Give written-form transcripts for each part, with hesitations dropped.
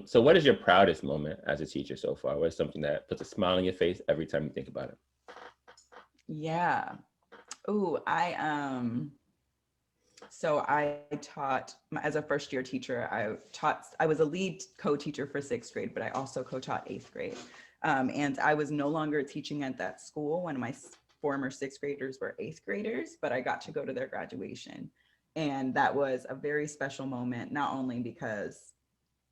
So what is your proudest moment as a teacher so far? What is something that puts a smile on your face every time you think about it? Yeah. Oh, so I taught as a first year teacher. I was a lead co-teacher for sixth grade, but I also co-taught eighth grade. And I was no longer teaching at that school when my former sixth graders were eighth graders, but I got to go to their graduation. And that was a very special moment, not only because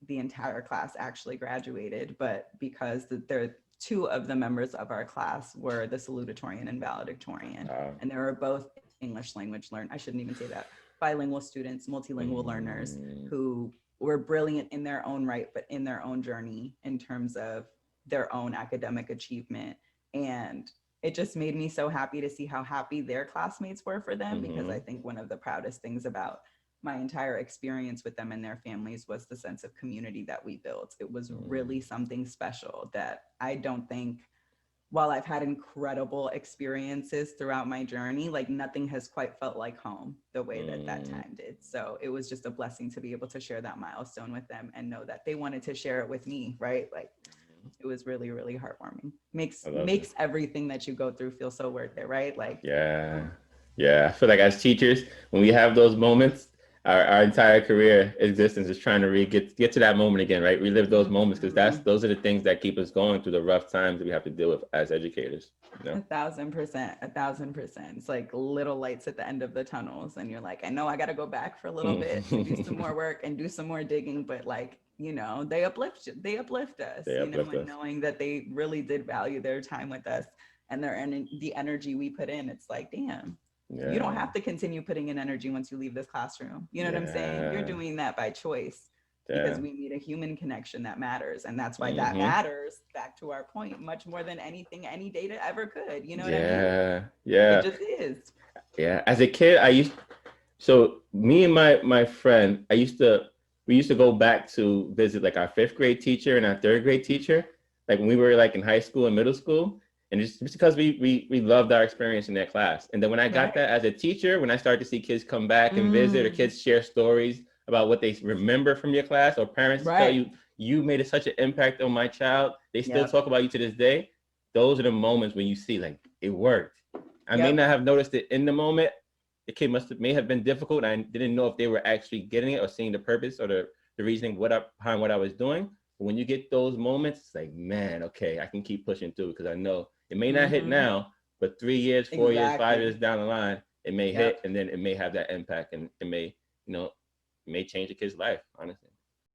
the entire class actually graduated, but because there two of the members of our class were the salutatorian and valedictorian, and they were both English language learners. I shouldn't even say that. Bilingual students, multilingual learners Mm, who were brilliant in their own right, but in their own journey in terms of their own academic achievement. And it just made me so happy to see how happy their classmates were for them, because I mm-hmm, think one of the proudest things about my entire experience with them and their families was the sense of community that we built. It was really something special that I don't think, while I've had incredible experiences throughout my journey, like nothing has quite felt like home the way that that mm. time did. So it was just a blessing to be able to share that milestone with them and know that they wanted to share it with me, right? Like it was really, really heartwarming. I love it. Makes everything that you go through feel so worth it, right? Like, Yeah. Yeah. I feel like as teachers, when we have those moments, our entire career existence is trying to get to that moment again, right? Relive those moments because those are the things that keep us going through the rough times that we have to deal with as educators. You know? 1,000%, 1,000%. It's like little lights at the end of the tunnels, and you're like, I know I got to go back for a little bit and do some more work and do some more digging, but like, they uplift you, they uplift us, They uplift and us. knowing that they really did value their time with us and the energy we put in. It's like, damn, you don't Yeah. have to continue putting in energy once you leave this classroom. You know what I'm saying? You're Yeah. doing that by choice, because Yeah. we need a human connection that matters. And that's why that Mm-hmm. matters, back to our point, much more than anything any data ever could. You know what I mean? Yeah. It Yeah. just is. Yeah. As a kid, so me and my friend, we used to go back to visit like our fifth grade teacher and our third grade teacher, like when we were like in high school and middle school. And just because we loved our experience in that class. And then when I got Right. that as a teacher, when I started to see kids come back and visit or Mm, kids share stories about what they remember from your class, or parents tell right. you made such an impact on my child, they still Yep. talk about you to this day. Those are the moments when you see like it worked. I may not Yep. have noticed it in the moment. The kid may have been difficult. I didn't know if they were actually getting it or seeing the purpose or the reasoning behind what I was doing. But when you get those moments, it's like, man, okay, I can keep pushing through because I know it may not hit Mm-hmm. now, but 3 years, 4 years, 5 years Exactly. down the line, it may hit, Yep. and then it may have that impact, and it may, it may change a kid's life. Honestly.